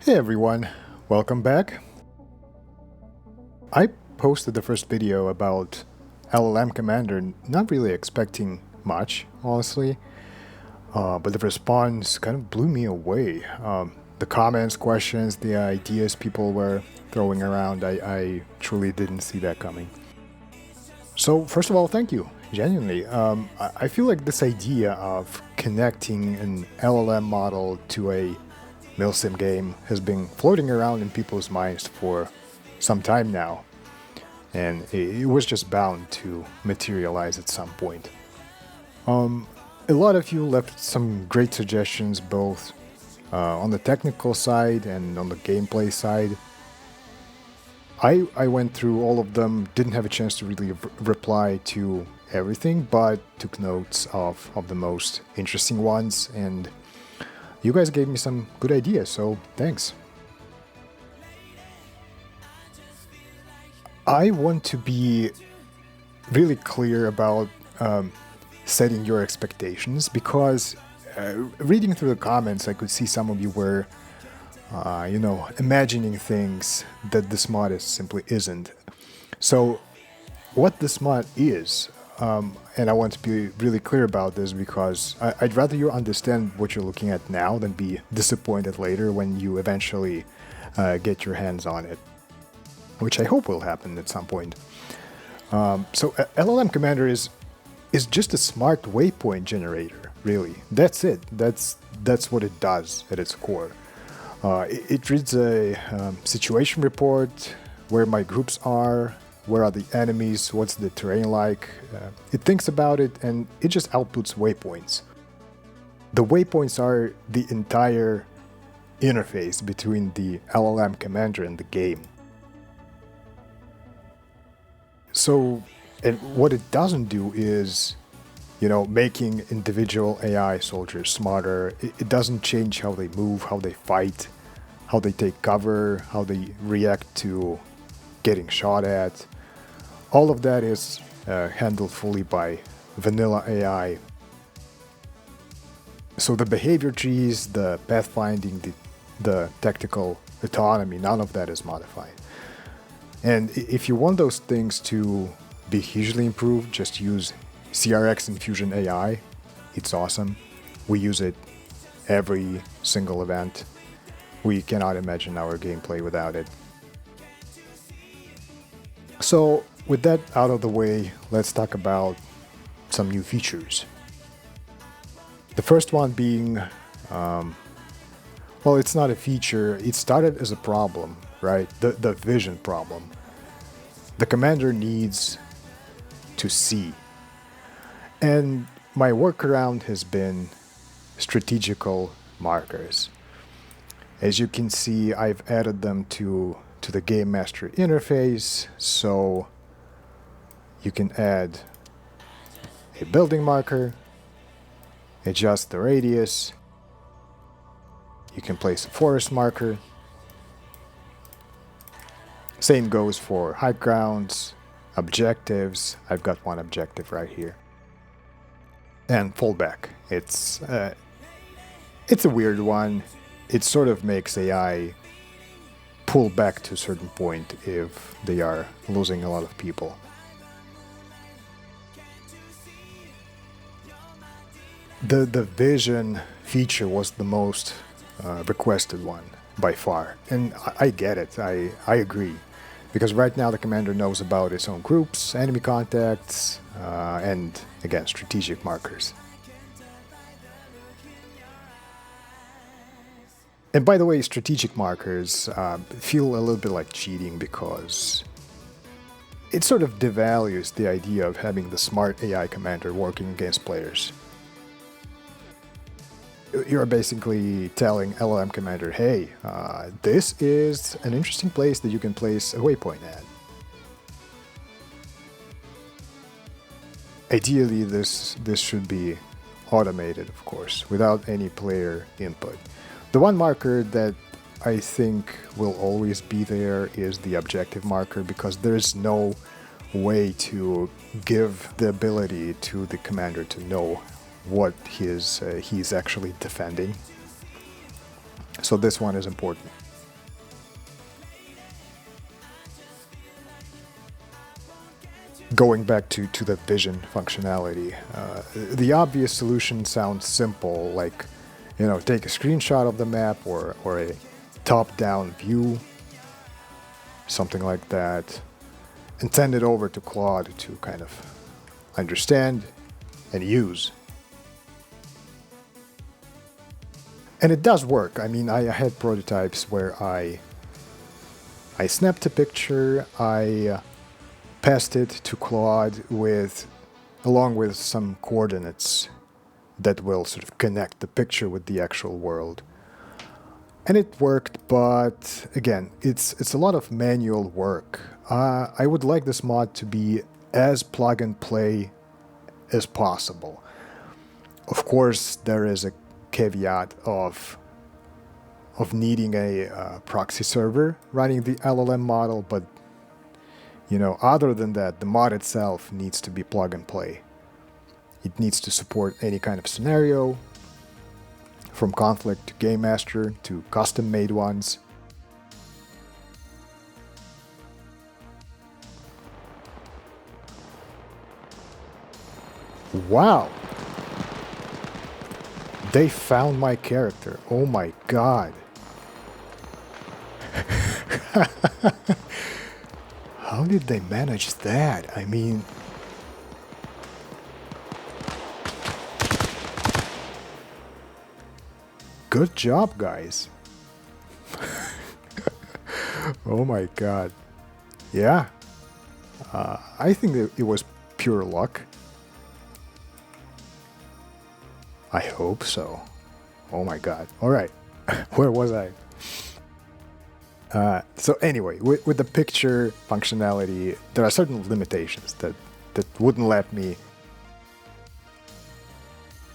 Hey everyone, welcome back. I posted the first video about LLM Commander, not really expecting much, honestly, but the response kind of blew me away. The comments, questions, the ideas people were throwing around, I truly didn't see that coming. So first of all, thank you, genuinely. I feel like this idea of connecting an LLM model to a milsim game has been floating around in people's minds for some time now, and it was just bound to materialize at some point. A lot of you left some great suggestions both on the technical side and on the gameplay side. I went through all of them, didn't have a chance to really reply to everything, but took notes of the most interesting ones, and you guys gave me some good ideas, so thanks. I want to be really clear about setting your expectations, because reading through the comments, I could see some of you were, imagining things that this mod simply isn't. So, what this mod is, and I want to be really clear about this because I'd rather you understand what you're looking at now than be disappointed later when you eventually get your hands on it, which I hope will happen at some point. So LLM Commander is just a smart waypoint generator, really. That's it. That's what it does at its core. It reads a situation report, where my groups are, where are the enemies, what's the terrain like. It thinks about it and it just outputs waypoints. The waypoints are the entire interface between the LLM Commander and the game. So, and what it doesn't do is, making individual AI soldiers smarter. It doesn't change how they move, how they fight, how they take cover, how they react to getting shot at. All of that is handled fully by vanilla AI. So the behavior trees, the pathfinding, the tactical autonomy, none of that is modified. And if you want those things to be hugely improved, just use CRX Infusion AI. It's awesome. We use it every single event. We cannot imagine our gameplay without it. So, with that out of the way, let's talk about some new features. The first one being, well, it's not a feature, it started as a problem, right? The vision problem. The commander needs to see. And my workaround has been strategical markers. As you can see, I've added them to the Game Master interface, so you can add a building marker, adjust the radius, you can place a forest marker. Same goes for high grounds, objectives. I've got one objective right here. And fallback. It's a weird one. It sort of makes AI pull back to a certain point if they are losing a lot of people. The vision feature was the most requested one by far, and I get it. I agree, because right now the commander knows about its own groups, enemy contacts, and again strategic markers. And by the way, strategic markers feel a little bit like cheating because it sort of devalues the idea of having the smart AI commander working against players. You're basically telling LLM Commander, hey, this is an interesting place that you can place a waypoint at. Ideally, this should be automated, of course, without any player input. The one marker that I think will always be there is the objective marker, because there's no way to give the ability to the commander to know what he's actually defending. So this one is important. going back to the vision functionality, the obvious solution sounds simple, like, take a screenshot of the map or a top-down view, something like that, and send it over to Claude to kind of understand and use. And it does work. I mean, I had prototypes where I snapped a picture, I passed it to Claude along with some coordinates that will sort of connect the picture with the actual world. And it worked, but again, it's a lot of manual work. I would like this mod to be as plug and play as possible. Of course, there is a caveat of needing a proxy server running the LLM model, but other than that, the mod itself needs to be plug and play. It needs to support any kind of scenario, from conflict to game master to custom made ones. Wow! They found my character. Oh my god. How did they manage that? I mean... Good job, guys. Oh my god. Yeah. I think that it was pure luck. I hope so. Oh my god. Alright. Where was I? So anyway, with the picture functionality, there are certain limitations that wouldn't let me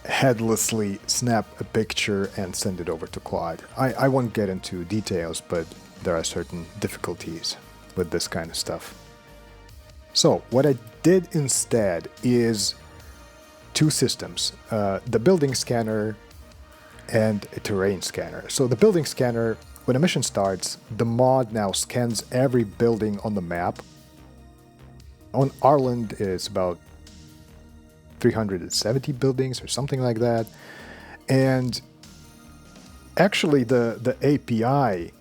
headlessly snap a picture and send it over to Claude. I won't get into details, but there are certain difficulties with this kind of stuff. So what I did instead is two systems, the building scanner and a terrain scanner. So the building scanner, when a mission starts, the mod now scans every building on the map. On Ireland, it's about 370 buildings or something like that. And actually the API,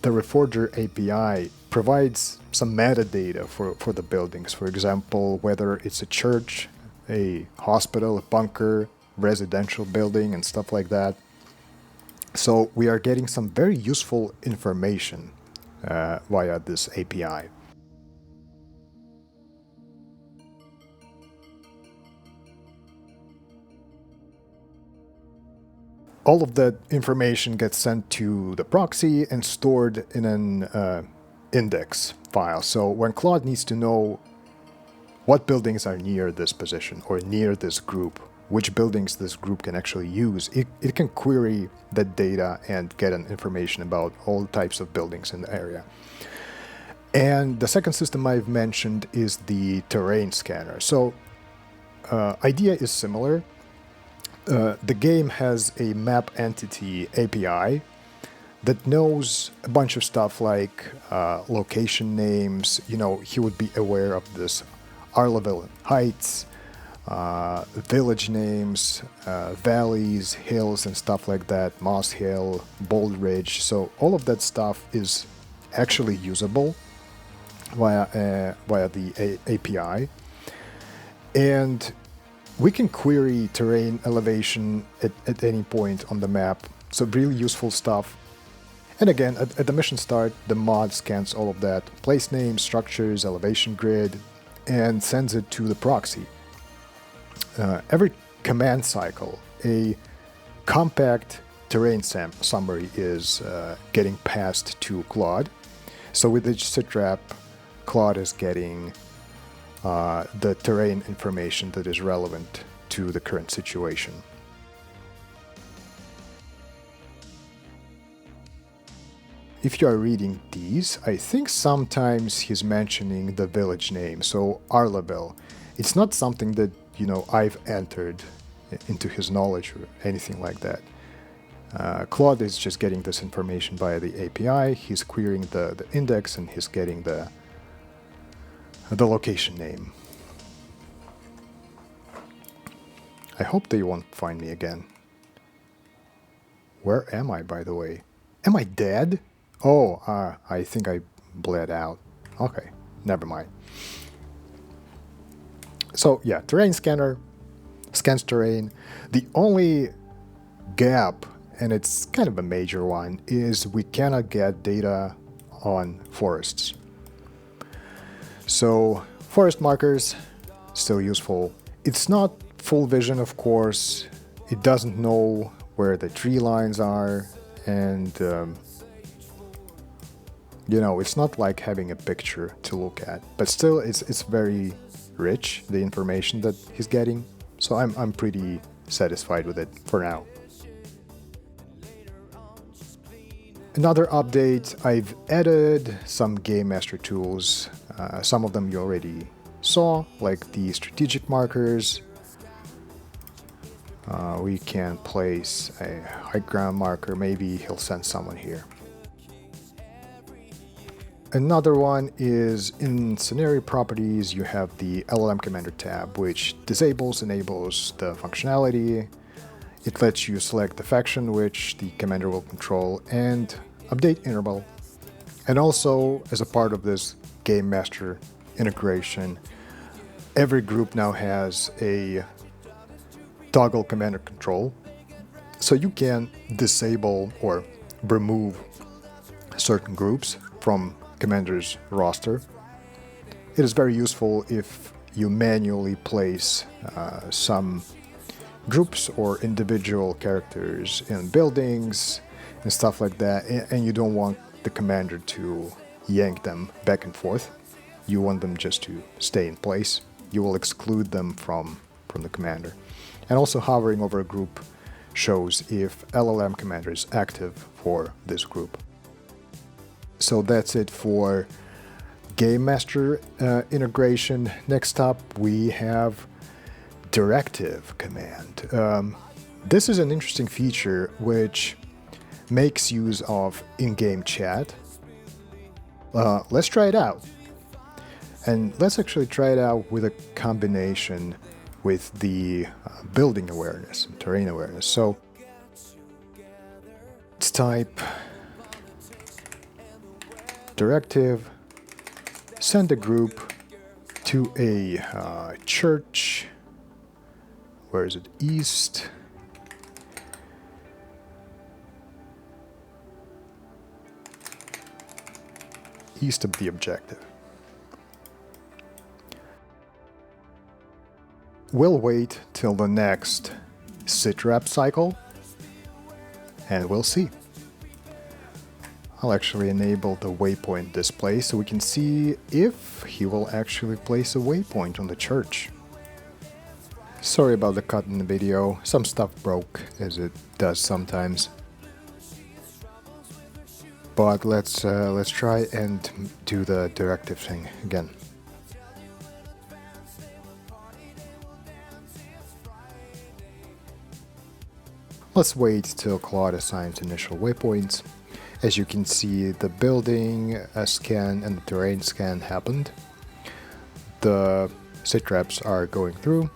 the Reforger API, provides some metadata for the buildings. For example, whether it's a church, a hospital, a bunker, residential building, and stuff like that. So we are getting some very useful information via this API. All of that information gets sent to the proxy and stored in an index file. So when Claude needs to know what buildings are near this position or near this group, which buildings this group can actually use, it can query that data and get an information about all types of buildings in the area. And the second system I've mentioned is the terrain scanner. So idea is similar. The game has a map entity API that knows a bunch of stuff like location names. He would be aware of this R-level heights, village names, valleys, hills, and stuff like that, Moss Hill, Bold Ridge. So all of that stuff is actually usable via the API. And we can query terrain elevation at any point on the map. So really useful stuff. And again, at the mission start, the mod scans all of that, place names, structures, elevation grid, and sends it to the proxy. Every command cycle, a compact terrain summary is getting passed to Claude. So with each sitrep, Claude is getting the terrain information that is relevant to the current situation. If you are reading these, I think sometimes he's mentioning the village name, so Arlabel. It's not something that, I've entered into his knowledge or anything like that. Claude is just getting this information via the API, he's querying the index, and he's getting the location name. I hope they won't find me again. Where am I, by the way? Am I dead? Oh, I think I bled out. Okay, never mind. So yeah, terrain scanner scans terrain. The only gap, and it's kind of a major one, is we cannot get data on forests. So forest markers, still useful. It's not full vision, of course. It doesn't know where the tree lines are, and you know, it's not like having a picture to look at, but still it's very rich, the information that he's getting. So I'm pretty satisfied with it for now. Another update, I've added some game master tools. Some of them you already saw, like the strategic markers. We can place a high ground marker. Maybe he'll send someone here. Another one is in scenario properties, you have the LLM Commander tab, which enables the functionality. It lets you select the faction which the commander will control and update interval. And also, as a part of this game master integration, every group now has a toggle commander control. So you can disable or remove certain groups from commander's roster. It is very useful if you manually place some groups or individual characters in buildings and stuff like that, and you don't want the commander to yank them back and forth. You want them just to stay in place. You will exclude them from the commander. And also hovering over a group shows if LLM Commander is active for this group. So that's it for Game Master integration. Next up, we have directive command. This is an interesting feature which makes use of in-game chat. Let's try it out. And let's actually try it out with a combination with the building awareness and terrain awareness. So let's type directive, send a group to a church. Where is it? East. East of the objective. We'll wait till the next sitrep cycle and we'll see. I'll actually enable the waypoint display so we can see if he will actually place a waypoint on the church. Sorry about the cut in the video, some stuff broke as it does sometimes. But let's try and do the directive thing again. Let's wait till Claude assigns initial waypoints. As you can see, the building scan and the terrain scan happened. The sitraps are going through.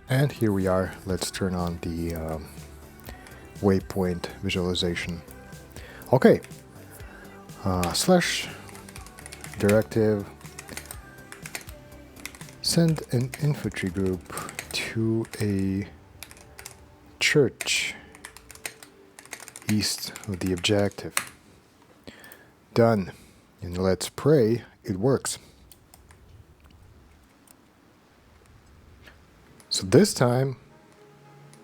And here we are. Let's turn on the waypoint visualization. Okay. Slash directive. Send an infantry group to a church east of the objective. Done. And let's pray it works. So this time,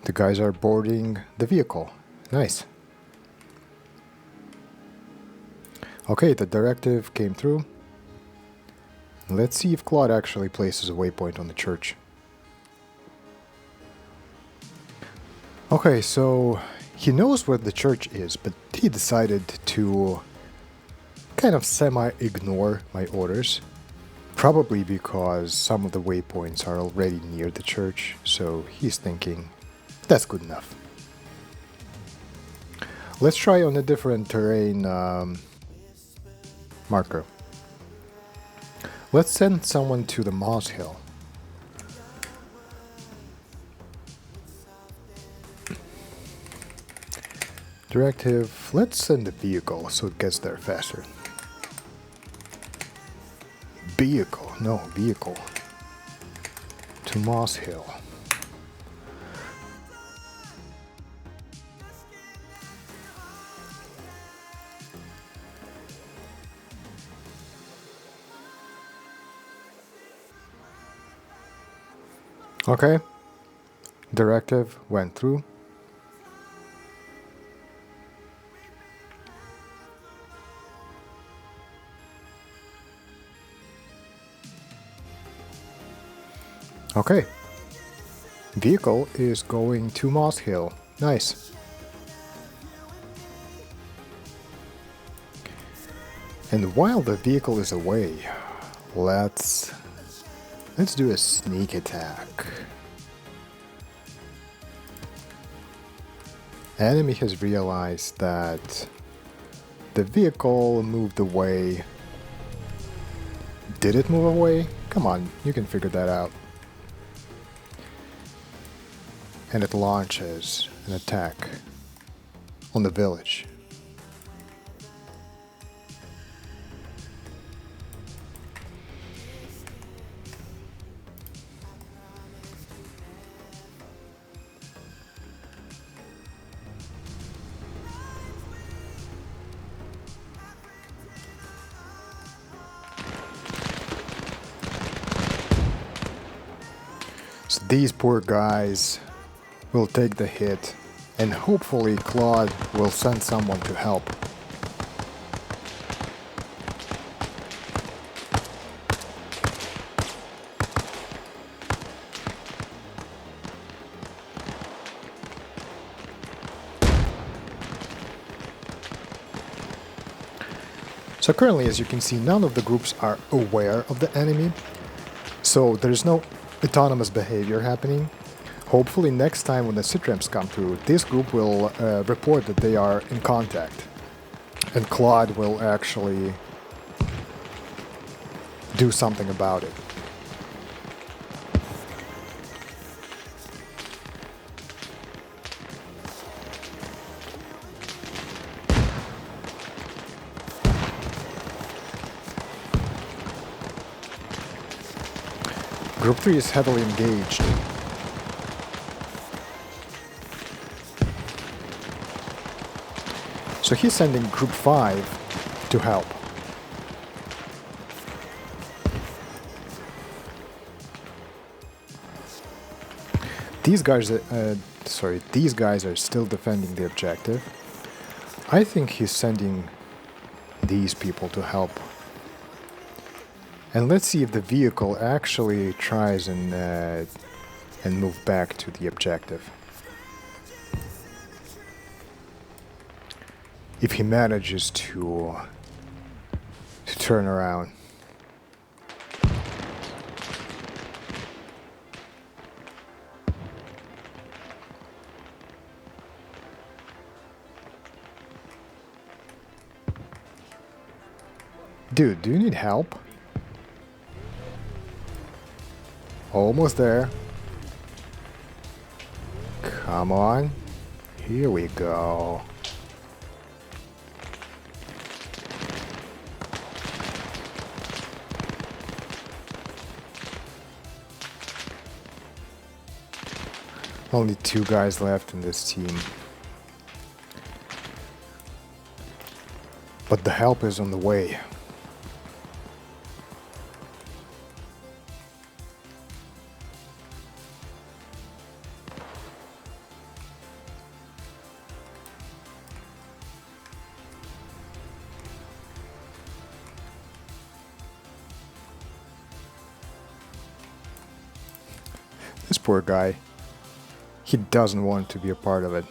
the guys are boarding the vehicle. Nice. Okay, the directive came through. Let's see if Claude actually places a waypoint on the church. Okay, so he knows where the church is, but he decided to kind of semi-ignore my orders. Probably because some of the waypoints are already near the church, so he's thinking, that's good enough. Let's try on a different terrain marker. Let's send someone to the Moss Hill. Directive, let's send a vehicle so it gets there faster. Vehicle, no, vehicle. To Moss Hill. Okay. Directive went through. Okay. Vehicle is going to Moss Hill. Nice. And while the vehicle is away, let's do a sneak attack. Enemy has realized that the vehicle moved away. Did it move away? Come on, you can figure that out. And it launches an attack on the village. So these poor guys will take the hit, and hopefully Claude will send someone to help. So currently, as you can see, none of the groups are aware of the enemy, so there is no autonomous behavior happening. Hopefully next time when the sitramps come through, this group will report that they are in contact, and Claude will actually do something about it. Group 3 is heavily engaged. So he's sending Group 5 to help. These guys are still defending the objective. I think he's sending these people to help. And let's see if the vehicle actually tries and move back to the objective. If he manages to turn around. Dude, do you need help? Almost there. Come on. Here we go. Only 2 guys left in this team. But the help is on the way. This poor guy. He doesn't want to be a part of it.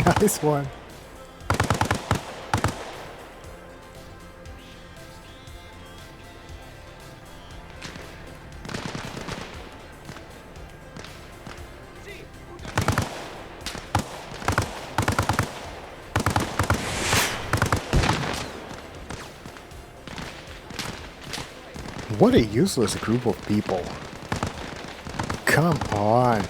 Nice one. What a useless group of people. Come on.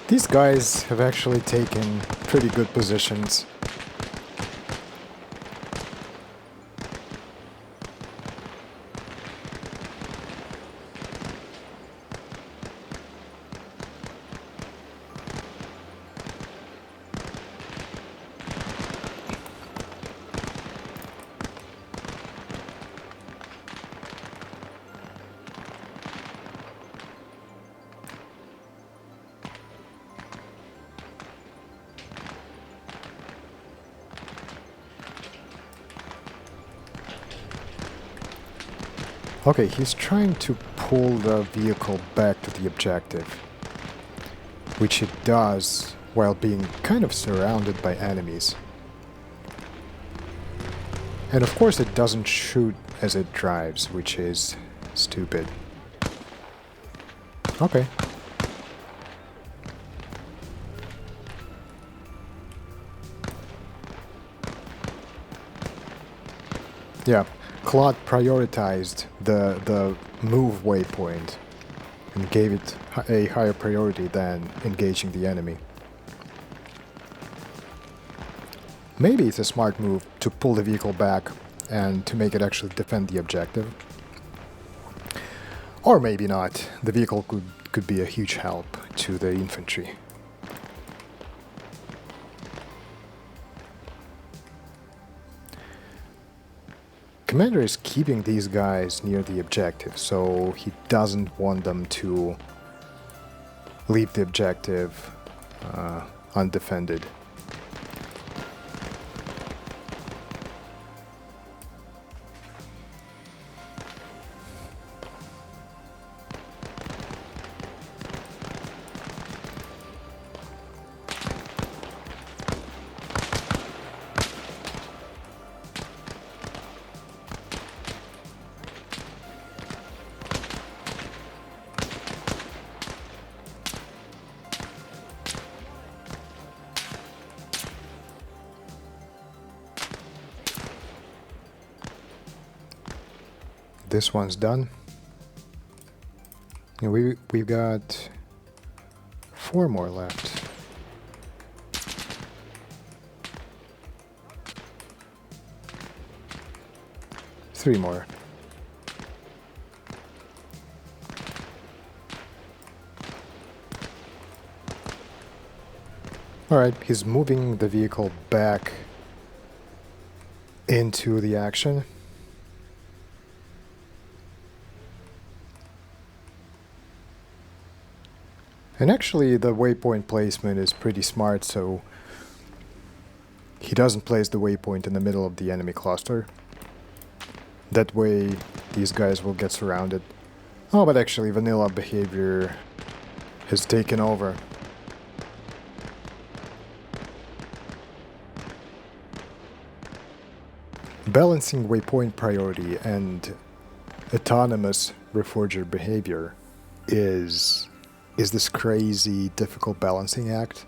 These guys have actually taken pretty good positions. Okay, he's trying to pull the vehicle back to the objective, which it does while being kind of surrounded by enemies. And of course it doesn't shoot as it drives, which is stupid. Okay. Yeah. Claude prioritized the move waypoint and gave it a higher priority than engaging the enemy. Maybe it's a smart move to pull the vehicle back and to make it actually defend the objective. Or maybe not. The vehicle could be a huge help to the infantry. Commander is keeping these guys near the objective, so he doesn't want them to leave the objective undefended. This one's done. And we've got 4 more left. Three more. Alright, he's moving the vehicle back into the action. And actually the waypoint placement is pretty smart, so he doesn't place the waypoint in the middle of the enemy cluster. That way these guys will get surrounded. Oh, but actually vanilla behavior has taken over. Balancing waypoint priority and autonomous Reforger behavior is this crazy, difficult balancing act.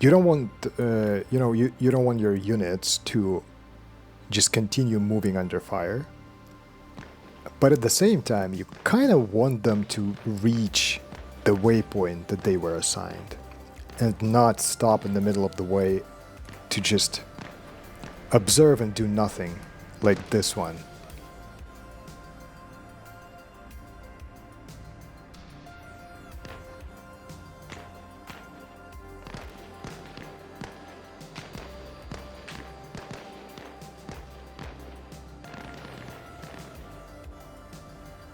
You don't want, you don't want your units to just continue moving under fire, But at the same time, you kind of want them to reach the waypoint that they were assigned and not stop in the middle of the way to just observe and do nothing like this one.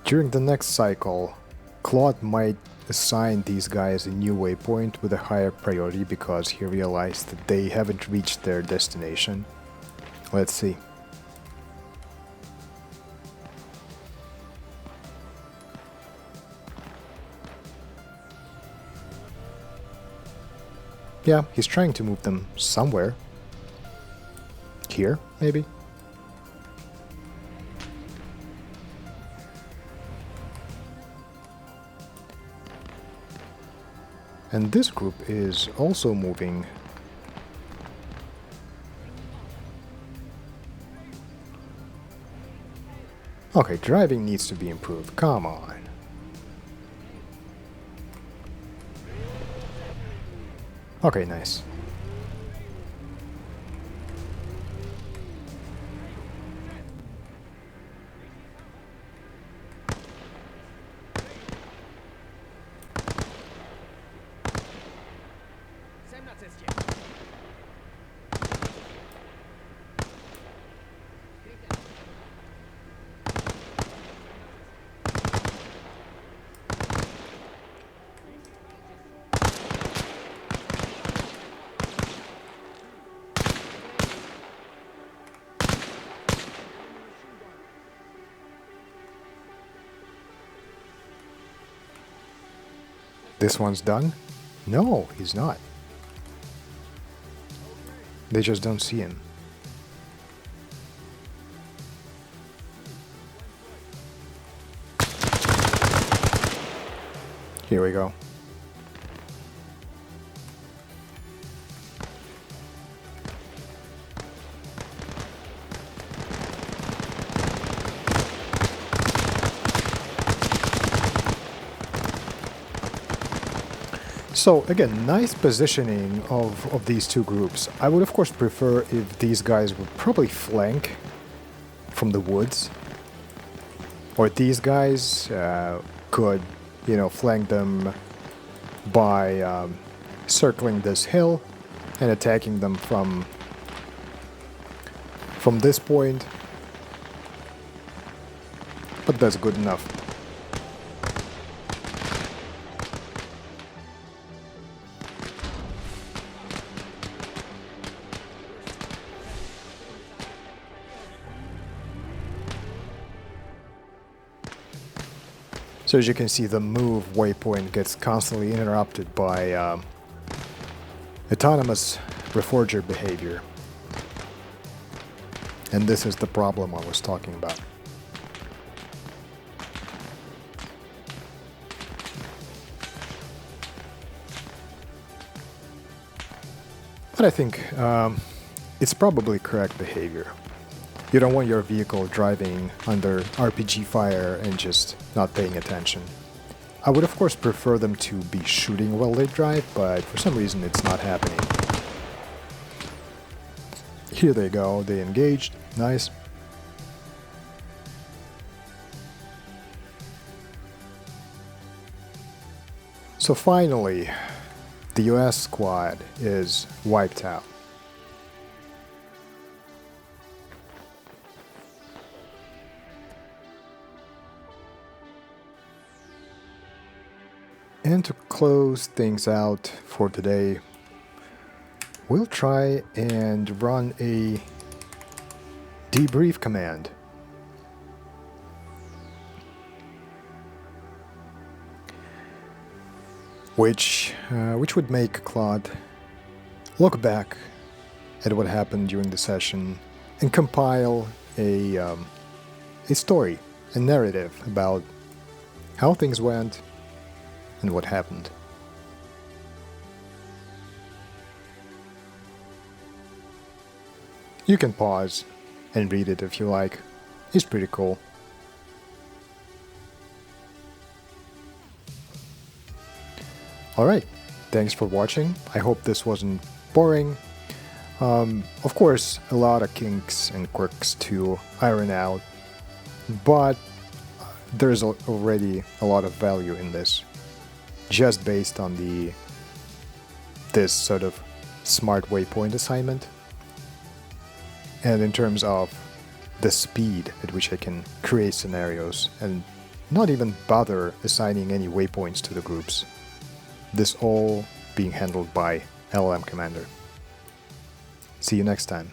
During the next cycle, Claude might assign these guys a new waypoint with a higher priority because he realized that they haven't reached their destination. Let's see. Yeah, he's trying to move them somewhere. Here, maybe? And this group is also moving. Okay, driving needs to be improved. Come on. Okay, nice. This one's done? No, he's not. They just don't see him. Here we go. So again, nice positioning of these two groups. I would of course prefer if these guys would probably flank from the woods. Or these guys could, you know, flank them by circling this hill and attacking them from this point. But that's good enough. So as you can see, the move waypoint gets constantly interrupted by autonomous Reforger behavior. And this is the problem I was talking about. But I think it's probably correct behavior. You don't want your vehicle driving under RPG fire and just not paying attention. I would of course prefer them to be shooting while they drive, but for some reason it's not happening. Here they go, they engaged, nice. So finally, the US squad is wiped out. And to close things out for today, we'll try and run a debrief command. Which would make Claude look back at what happened during the session and compile a story, a narrative about how things went and what happened. You can pause and read it if you like. It's pretty cool. Alright, thanks for watching. I hope this wasn't boring. Of course, a lot of kinks and quirks to iron out, but there's already a lot of value in this, just based on this sort of smart waypoint assignment, and in terms of the speed at which I can create scenarios and not even bother assigning any waypoints to the groups. This all being handled by LLM Commander. See you next time.